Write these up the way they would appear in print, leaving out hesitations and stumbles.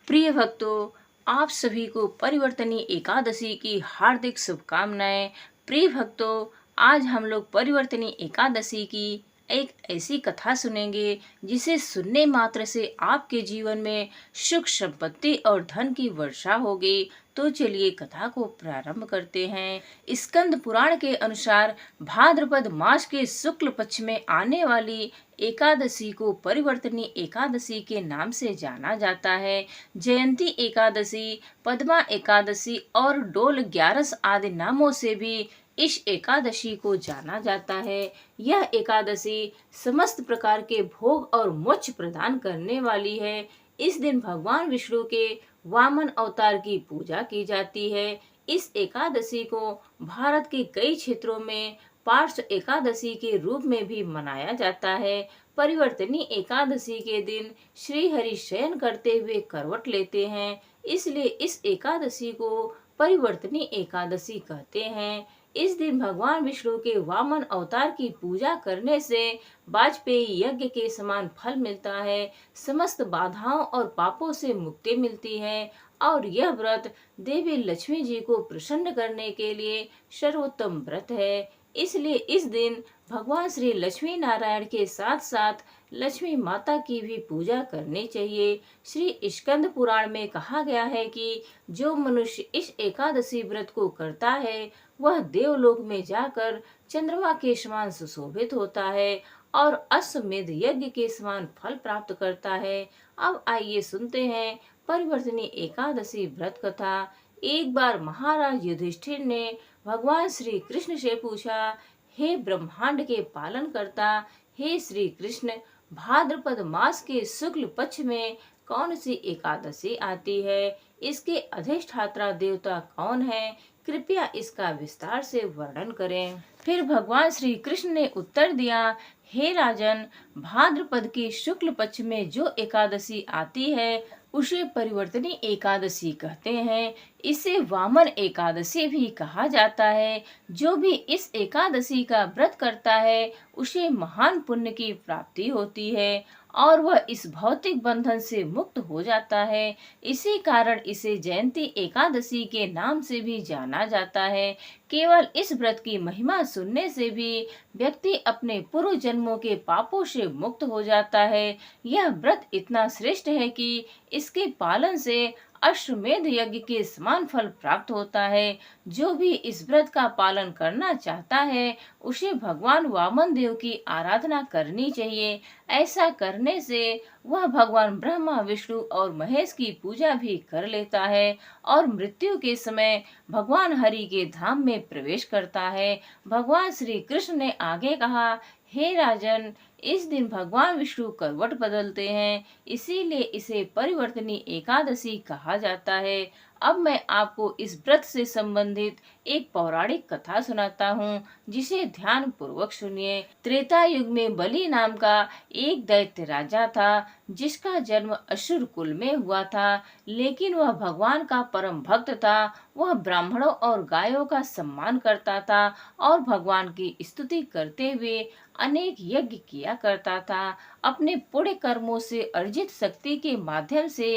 प्रिय भक्तों, आप सभी को परिवर्तनी एकादशी की हार्दिक शुभकामनाएं। प्रिय भक्तों, आज हम लोग परिवर्तनी एकादशी की एक ऐसी कथा सुनेंगे जिसे सुनने मात्र से आपके जीवन में सुख संपत्ति और धन की वर्षा होगी। तो चलिए कथा को प्रारंभ करते हैं। स्कंद पुराण के अनुसार भाद्रपद मास के शुक्ल पक्ष में आने वाली एकादशी को परिवर्तनी एकादशी के नाम से जाना जाता है। जयंती एकादशी, पद्मा एकादशी और डोल ग्यारस आदि नामों से भी इस एकादशी को जाना जाता है। यह एकादशी समस्त प्रकार के भोग और मोक्ष प्रदान करने वाली है। इस दिन भगवान विष्णु के वामन अवतार की पूजा की जाती है। इस एकादशी को भारत के कई क्षेत्रों में पार्श्व एकादशी के रूप में भी मनाया जाता है। परिवर्तनी एकादशी के दिन श्री हरि शयन करते हुए करवट लेते हैं, इसलिए इस एकादशी को परिवर्तनी एकादशी कहते हैं। इस दिन भगवान विष्णु के वामन अवतार की पूजा करने से वाजपेयी यज्ञ के समान फल मिलता है। समस्त बाधाओं और पापों से मुक्ति मिलती है और यह व्रत देवी लक्ष्मी जी को प्रसन्न करने के लिए सर्वोत्तम व्रत है। इसलिए इस दिन भगवान श्री लक्ष्मी नारायण के साथ साथ लक्ष्मी माता की भी पूजा करनी चाहिए। श्री स्कंद पुराण में कहा गया है कि जो मनुष्य इस एकादशी व्रत को करता है वह देवलोक में जाकर चंद्रमा के समान सुशोभित होता है और अश्वमेध यज्ञ के समान फल प्राप्त करता है। अब आइए सुनते हैं परिवर्तनी एकादशी व्रत कथा। एक बार महाराज युधिष्ठिर ने भगवान श्री कृष्ण से पूछा, हे ब्रह्मांड के पालन करता, हे श्री कृष्ण, भाद्रपद मास के शुक्ल पक्ष में कौन सी एकादशी आती है? इसके अधिष्ठाता देवता कौन है? कृपया इसका विस्तार से वर्णन करें। फिर भगवान श्री कृष्ण ने उत्तर दिया, हे राजन, भाद्रपद के शुक्ल पक्ष में जो एकादशी आती है उसे परिवर्तनी एकादशी कहते हैं। इसे वामन एकादशी भी कहा जाता है। जो भी इस एकादशी का व्रत करता है उसे महान पुण्य की प्राप्ति होती है और वह इस भौतिक बंधन से मुक्त हो जाता है। इसी कारण इसे जयंती एकादशी के नाम से भी जाना जाता है। केवल इस व्रत की महिमा सुनने से भी व्यक्ति अपने पूर्व जन्मों के पापों से मुक्त हो जाता है। यह व्रत इतना श्रेष्ठ है कि इसके पालन से अश्वमेध यज्ञ के समान फल प्राप्त होता है। जो भी इस व्रत का पालन करना चाहता है उसे भगवान वामन देव की आराधना करनी चाहिए। ऐसा करने से वह भगवान ब्रह्मा, विष्णु और महेश की पूजा भी कर लेता है और मृत्यु के समय भगवान हरि के धाम में प्रवेश करता है। भगवान श्री कृष्ण ने आगे कहा, हे राजन, इस दिन भगवान विष्णु करवट बदलते हैं, इसीलिए इसे परिवर्तनी एकादशी कहा जाता है। अब मैं आपको इस व्रत से संबंधित एक पौराणिक कथा सुनाता हूँ, जिसे ध्यान पूर्वक सुनिए। त्रेता युग में बलि नाम का एक दैत्य राजा था, जिसका जन्म असुर कुल में हुआ था, लेकिन वह भगवान का परम भक्त था। वह ब्राह्मणों और गायों का सम्मान करता था और भगवान की स्तुति करते हुए अनेक यज्ञ किया करता था। अपने पुण्य कर्मों से अर्जित शक्ति के माध्यम से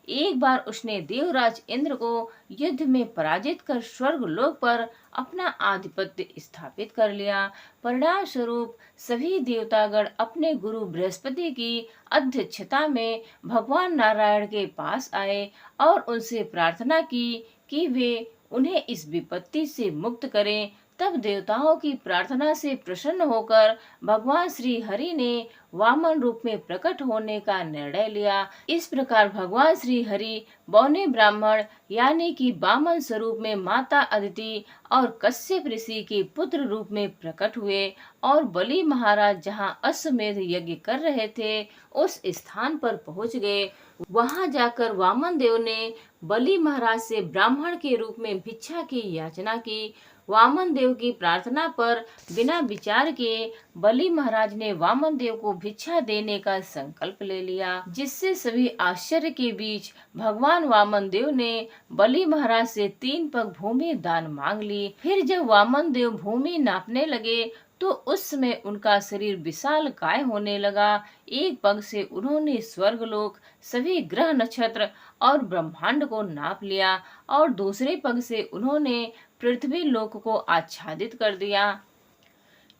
एक बार उसने देवराज इंद्र को युद्ध में पराजित कर स्वर्ग लोक पर अपना आधिपत्य स्थापित कर लिया। परिणाम स्वरूप सभी देवतागण अपने गुरु बृहस्पति की अध्यक्षता में भगवान नारायण के पास आए और उनसे प्रार्थना की कि वे उन्हें इस विपत्ति से मुक्त करें। तब देवताओं की प्रार्थना से प्रसन्न होकर भगवान श्री हरि ने वामन रूप में प्रकट होने का निर्णय लिया। इस प्रकार भगवान श्री हरि बौने ब्राह्मण यानी कि वामन स्वरूप में माता अदिति और कश्यप ऋषि के पुत्र रूप में प्रकट हुए और बलि महाराज जहाँ अश्वमेध यज्ञ कर रहे थे उस स्थान पर पहुँच गए। वहां जाकर वामन देव ने बलि महाराज से ब्राह्मण के रूप में भिक्षा की याचना की। वामन देव की प्रार्थना पर बिना विचार किए बलि महाराज ने वामन देव को भिक्षा देने का संकल्प ले लिया, जिससे सभी आश्चर्य के बीच भगवान वामन देव ने बलि महाराज से 3 पग भूमि दान मांग ली। फिर जब वामन देव भूमि नापने लगे तो उस समय उनका शरीर विशालकाय होने लगा। एक पग से उन्होंने स्वर्गलोक, सभी ग्रह नक्षत्र और ब्रह्मांड को नाप लिया, और दूसरे पग से उन्होंने पृथ्वी लोक को आच्छादित कर दिया।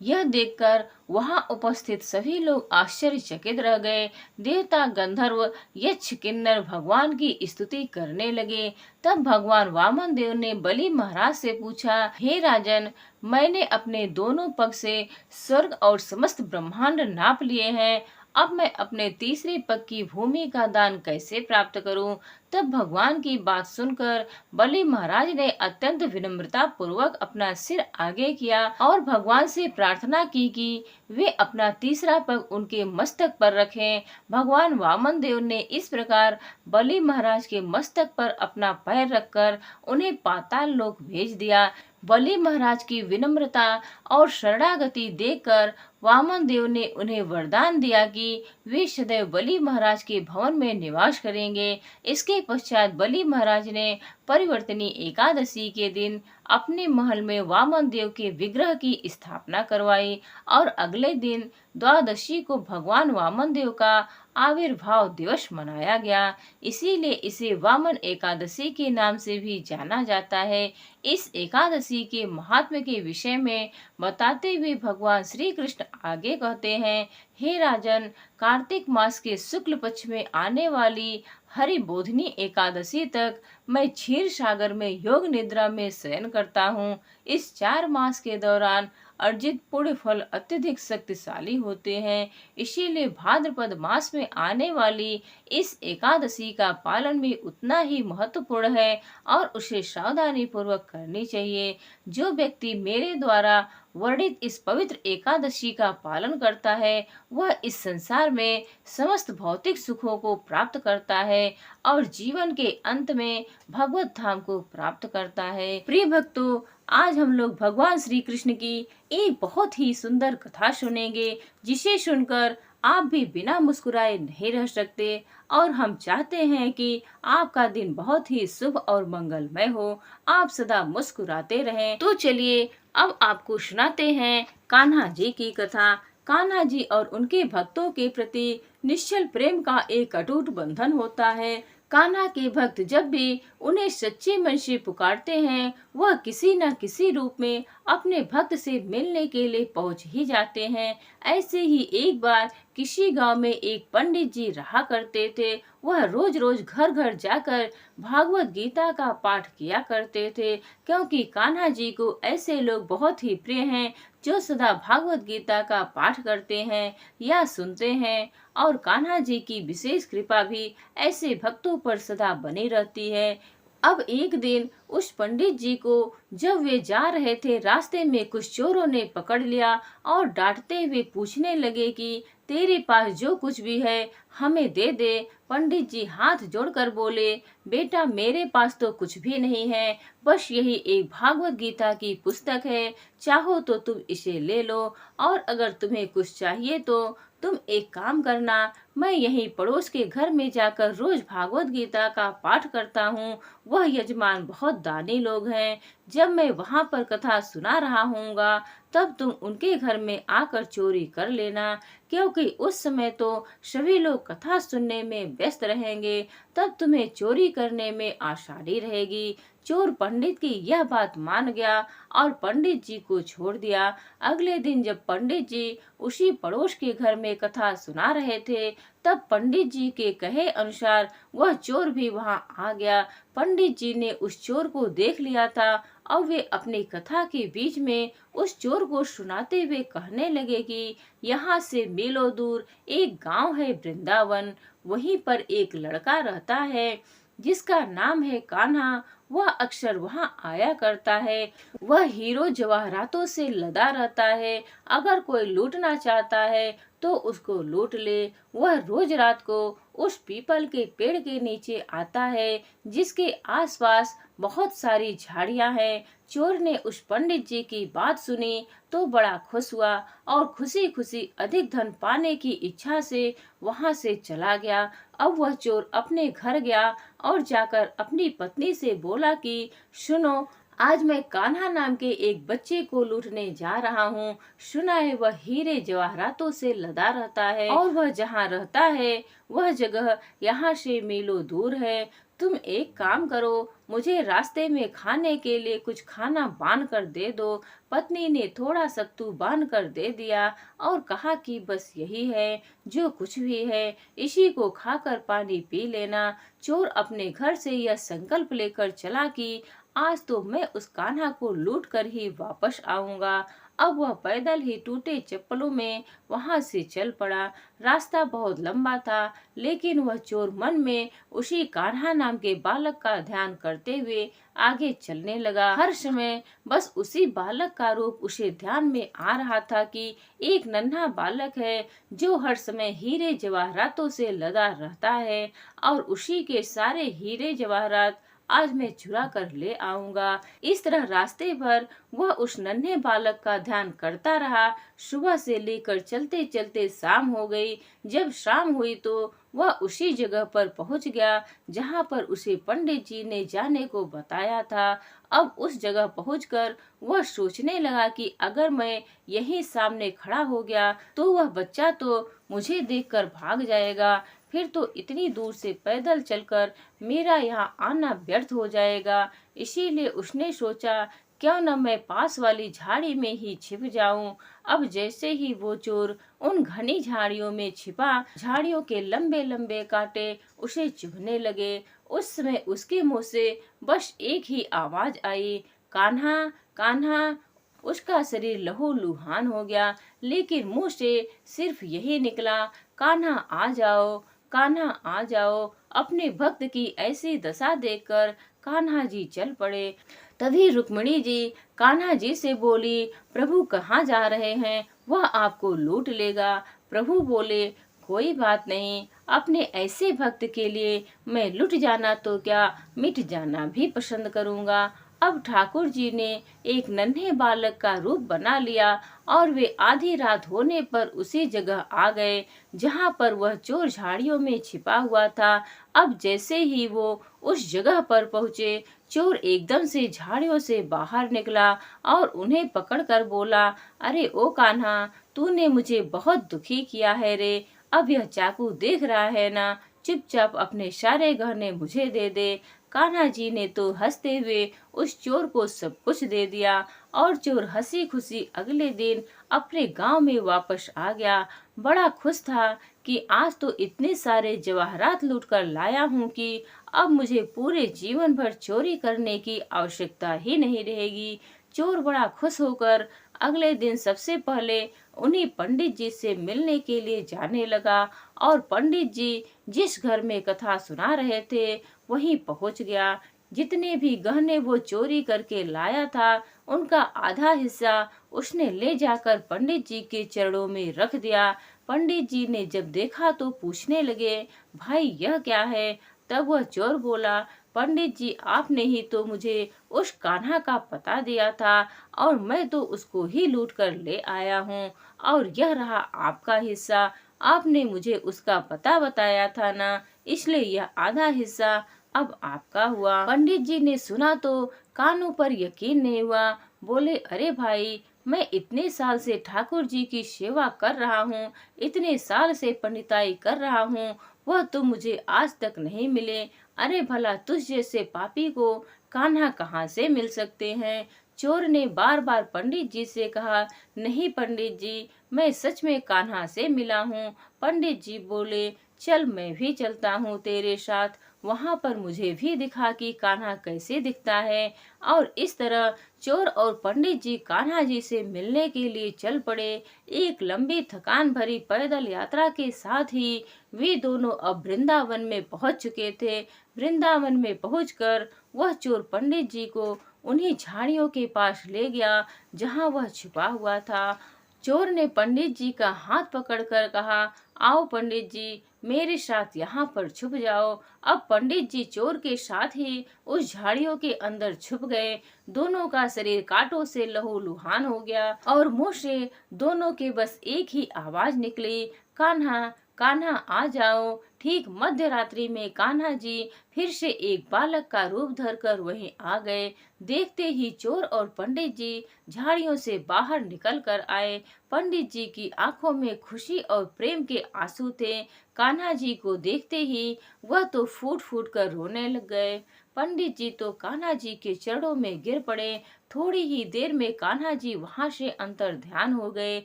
यह देखकर वहां उपस्थित सभी लोग आश्चर्यचकित रह गए। देवता, गंधर्व, यक्ष, किन्नर भगवान की स्तुति करने लगे। तब भगवान वामन देव ने बलि महाराज से पूछा, हे राजन, मैंने अपने दोनों पग से स्वर्ग और समस्त ब्रह्मांड नाप लिए हैं। अब मैं अपने तीसरे पग की भूमि का दान कैसे प्राप्त करूं? तब भगवान की बात सुनकर बलि महाराज ने अत्यंत विनम्रता पूर्वक अपना सिर आगे किया और भगवान से प्रार्थना की कि वे अपना तीसरा पग उनके मस्तक पर रखें। भगवान वामन देव ने इस प्रकार बलि महाराज के मस्तक पर अपना पैर रखकर उन्हें पाताल लोक भेज दिया। बलि महाराज की विनम्रता और शरणागति देखकर वामन देव ने उन्हें वरदान दिया कि वे सदैव बलि महाराज के भवन में निवास करेंगे। इसके पश्चात बलि महाराज ने परिवर्तनी एकादशी के दिन अपने महल में वामन देव के विग्रह की स्थापना करवाई, और अगले दिन द्वादशी को भगवान वामन देव का आविर्भाव दिवस मनाया गया। इसीलिए इसे वामन एकादशी के नाम से भी जाना जाता है। इस एकादशी के महात्म्य के विषय में बताते हुए भगवान श्री कृष्ण आगे कहते हैं, हे राजन, कार्तिक मास के शुक्ल पक्ष में आने वाली हरि बोधनी एकादशी तक मैं क्षीर सागर में योग निद्रा में शयन करता हूँ। इस 4 मास के दौरान अर्जित पुण्य फल अत्यधिक शक्तिशाली होते हैं। इसीलिए भाद्रपद मास में आने वाली इस एकादशी का पालन भी उतना ही महत्वपूर्ण है और उसे सावधानी पूर्वक करनी चाहिए। जो व्यक्ति मेरे द्वारा वर्णित इस पवित्र एकादशी का पालन करता है, वह इस संसार में समस्त भौतिक सुखों को प्राप्त करता है और जीवन के अंत में भगवत धाम को प्राप्त करता है। प्रिय भक्तों, आज हम लोग भगवान श्री कृष्ण की एक बहुत ही सुंदर कथा सुनेंगे, जिसे सुनकर आप भी बिना मुस्कुराए नहीं रह सकते, और हम चाहते हैं कि आपका दिन बहुत ही शुभ और मंगलमय हो, आप सदा मुस्कुराते रहें। तो चलिए अब आपको सुनाते हैं कान्हा जी की कथा। कान्हा जी और उनके भक्तों के प्रति निश्चल प्रेम का एक अटूट बंधन होता है। कान्हा के भक्त जब भी उन्हें सच्चे मन से पुकारते हैं, वह किसी न किसी रूप में अपने भक्त से मिलने के लिए पहुंच ही जाते हैं। ऐसे ही एक बार किसी गांव में एक पंडित जी रहा करते थे। वह रोज रोज घर घर जाकर भागवत गीता का पाठ किया करते थे, क्योंकि कान्हा जी को ऐसे लोग बहुत ही प्रिय हैं जो सदा भागवत गीता का पाठ करते हैं या सुनते हैं, और कान्हा जी की विशेष कृपा भी ऐसे भक्तों पर सदा बनी रहती है। अब एक दिन उस पंडित जी को जब वे जा रहे थे, रास्ते में कुछ चोरों ने पकड़ लिया और डांटते हुए पूछने लगे कि तेरे पास जो कुछ भी है हमें दे दे। पंडित जी हाथ जोड़कर बोले, बेटा, मेरे पास तो कुछ भी नहीं है, बस यही एक भागवत गीता की पुस्तक है। चाहो तो तुम इसे ले लो, और अगर तुम्हें कुछ चाहिए तो तुम एक काम करना, मैं यहीं पड़ोस के घर में जाकर रोज भागवत गीता का पाठ करता हूँ। वह यजमान बहुत दानी लोग हैं। जब मैं वहाँ पर कथा सुना रहा हूँगा, तब तुम उनके घर में आकर चोरी कर लेना, क्योंकि उस समय तो सभी लोग कथा सुनने में व्यस्त रहेंगे। तब तुम्हें चोरी करने में आसानी रहेगी। चोर पंडित की यह बात मान गया और पंडित जी को छोड़ दिया। अगले दिन जब पंडित जी उसी पड़ोस के घर में कथा सुना रहे थे, तब पंडित जी के कहे अनुसार वह चोर भी वहां आ गया। पंडित जी ने उस चोर को देख लिया था और वे अपनी कथा के बीच में उस चोर को सुनाते हुए कहने लगे कि यहाँ से मीलों दूर एक गांव है वृंदावन, वहीं पर एक लड़का रहता है जिसका नाम है कान्हा। वह अक्सर वहां आया करता है। वह हीरो जवाहरातों से लदा रहता है। अगर कोई लूटना चाहता है तो उसको लूट ले। वह रोज रात को उस पीपल के पेड़ के नीचे आता है, जिसके आसपास बहुत सारी झाड़ियां हैं। चोर ने उस पंडित जी की बात सुनी तो बड़ा खुश हुआ और खुशी खुशी अधिक धन पाने की इच्छा से वहां से चला गया। अब वह चोर अपने घर गया और जाकर अपनी पत्नी से बोला कि सुनो, आज मैं कान्हा नाम के एक बच्चे को लूटने जा रहा हूँ। सुना है वह हीरे जवाहरातों से लदा रहता है और वह जहाँ रहता है वह जगह यहाँ से मीलों दूर है। तुम एक काम करो, मुझे रास्ते में खाने के लिए कुछ खाना बांध कर दे दो। पत्नी ने थोड़ा सत्तू बांध कर दे दिया और कहा कि बस यही है, जो कुछ भी है इसी को खाकर पानी पी लेना। चोर अपने घर से यह संकल्प लेकर चला कि आज तो मैं उस कान्हा को लूट कर ही वापस आऊंगा। अब वह पैदल ही टूटे चप्पलों में वहां से चल पड़ा। रास्ता बहुत लंबा था, लेकिन वह चोर मन में उसी कान्हा नाम के बालक का ध्यान करते हुए आगे चलने लगा। हर समय बस उसी बालक का रूप उसे ध्यान में आ रहा था कि एक नन्हा बालक है जो हर समय हीरे जवाहरातों से लदा रहता है और उसी के सारे हीरे जवाहरात आज मैं चुरा कर ले आऊंगा। इस तरह रास्ते भर वह उस नन्हे बालक का ध्यान करता रहा। सुबह से लेकर चलते चलते शाम हो गई। जब शाम हुई तो वह उसी जगह पर पहुंच गया जहां पर उसे पंडित जी ने जाने को बताया था। अब उस जगह पहुंचकर वह सोचने लगा कि अगर मैं यहीं सामने खड़ा हो गया तो वह बच्चा तो मुझे देखकर भाग जाएगा, फिर तो इतनी दूर से पैदल चलकर मेरा यहाँ आना व्यर्थ हो जाएगा। इसीलिए उसने सोचा, क्यों न मैं पास वाली झाड़ी में ही छिप जाऊं। अब जैसे ही वो चोर उन घनी झाड़ियों में छिपा, झाड़ियों के लंबे लंबे कांटे उसे चुभने लगे। उस समय उसके मुंह से बस एक ही आवाज आई, कान्हा कान्हा। उसका शरीर लहूलुहान हो गया, लेकिन मुंह से सिर्फ यही निकला, कान्हा आ जाओ, कान्हा आ जाओ। अपने भक्त की ऐसी दशा देखकर कान्हा जी चल पड़े। तभी रुक्मिणी जी कान्हा जी से बोली, प्रभु कहाँ जा रहे हैं, वह आपको लूट लेगा। प्रभु बोले, कोई बात नहीं, अपने ऐसे भक्त के लिए मैं लुट जाना तो क्या, मिट जाना भी पसंद करूंगा। अब ठाकुर जी ने एक नन्हे बालक का रूप बना लिया और वे आधी रात होने पर उसी जगह आ गए जहां पर वह चोर झाड़ियों में छिपा हुआ था। अब जैसे ही वो उस जगह पर पहुंचे, चोर एकदम से झाड़ियों से बाहर निकला और उन्हें पकड़कर बोला, अरे ओ कान्हा, तूने मुझे बहुत दुखी किया है रे। अब यह चाकू देख रहा है ना, चुपचाप अपने सारे गहने मुझे दे दे। कान्हा जी ने तो हंसते हुए उस चोर को सब कुछ दे दिया और चोर हंसी खुशी अगले दिन अपने गांव में वापस आ गया। बड़ा खुश था कि आज तो इतने सारे जवाहरात लूट कर लाया हूँ कि अब मुझे पूरे जीवन भर चोरी करने की आवश्यकता ही नहीं रहेगी। चोर बड़ा खुश होकर अगले दिन सबसे पहले उन्हीं पंडित जी से मिलने के लिए जाने लगा और पंडित जी जिस घर में कथा सुना रहे थे वहीं पहुंच गया। जितने भी गहने वो चोरी करके लाया था उनका आधा हिस्सा उसने ले जाकर पंडित जी के चरणों में रख दिया। पंडित जी ने जब देखा तो पूछने लगे, भाई यह क्या है। तब वह चोर बोला, पंडित जी आपने ही तो मुझे उस कान्हा का पता दिया था और मैं तो उसको ही लूट कर ले आया हूँ, और यह रहा आपका हिस्सा। आपने मुझे उसका पता बताया था ना, इसलिए यह आधा हिस्सा अब आपका हुआ। पंडित जी ने सुना तो कानों पर यकीन नहीं हुआ। बोले, अरे भाई, मैं इतने साल से ठाकुर जी की सेवा कर रहा हूँ, इतने साल से पंडिताई कर रहा हूँ, वह तो मुझे आज तक नहीं मिले। अरे भला तुझ जैसे पापी को कान्हा कहाँ से मिल सकते हैं। चोर ने बार बार पंडित जी से कहा, नहीं पंडित जी, मैं सच में कान्हा से मिला हूँ। पंडित जी बोले, चल मैं भी चलता हूँ तेरे साथ, वहां पर मुझे भी दिखा कि कान्हा कैसे दिखता है। और इस तरह चोर और पंडित जी कान्हा जी से मिलने के लिए चल पड़े। एक लंबी थकान भरी पैदल यात्रा के साथ ही वे दोनों अब वृंदावन में पहुंच चुके थे। वृंदावन में पहुंचकर वह चोर पंडित जी को उन्हीं झाड़ियों के पास ले गया जहां वह छिपा हुआ था। चोर ने पंडित जी का हाथ पकड़कर कहा, आओ पंडित जी, मेरे साथ यहाँ पर छुप जाओ। अब पंडित जी चोर के साथ ही उस झाड़ियों के अंदर छुप गए। दोनों का शरीर कांटों से लहूलुहान हो गया और मुंह से दोनों के बस एक ही आवाज निकली, कान्हा कान्हा आ जाओ। ठीक मध्य रात्रि में कान्हा जी फिर से एक बालक का रूप धरकर वहीं आ गए। देखते ही चोर और पंडित जी झाड़ियों से बाहर निकल कर आए। पंडित जी की आंखों में खुशी और प्रेम के आंसू थे। कान्हा जी को देखते ही वह तो फूट फूट कर रोने लग गए। पंडित जी तो कान्हा जी के चरणों में गिर पड़े। थोड़ी ही देर में कान्हा जी वहां से अंतर ध्यान हो गए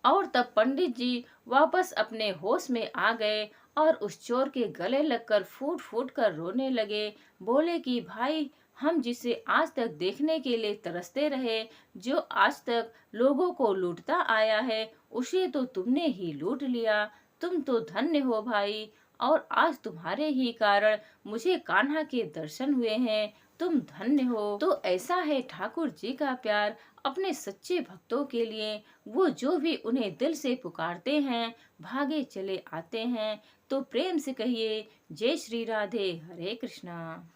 और तब पंडित जी वापस अपने होश में आ गए और उस चोर के गले लगकर फूट फूट कर रोने लगे। बोले कि भाई, हम जिसे आज तक देखने के लिए तरसते रहे, जो आज तक लोगों को लूटता आया है, उसे तो तुमने ही लूट लिया। तुम तो धन्य हो भाई, और आज तुम्हारे ही कारण मुझे कान्हा के दर्शन हुए हैं। तुम धन्य हो। तो ऐसा है ठाकुर जी का प्यार अपने सच्चे भक्तों के लिए। वो जो भी उन्हें दिल से पुकारते हैं, भागे चले आते हैं। तो प्रेम से कहिए, जय श्री राधे, हरे कृष्णा।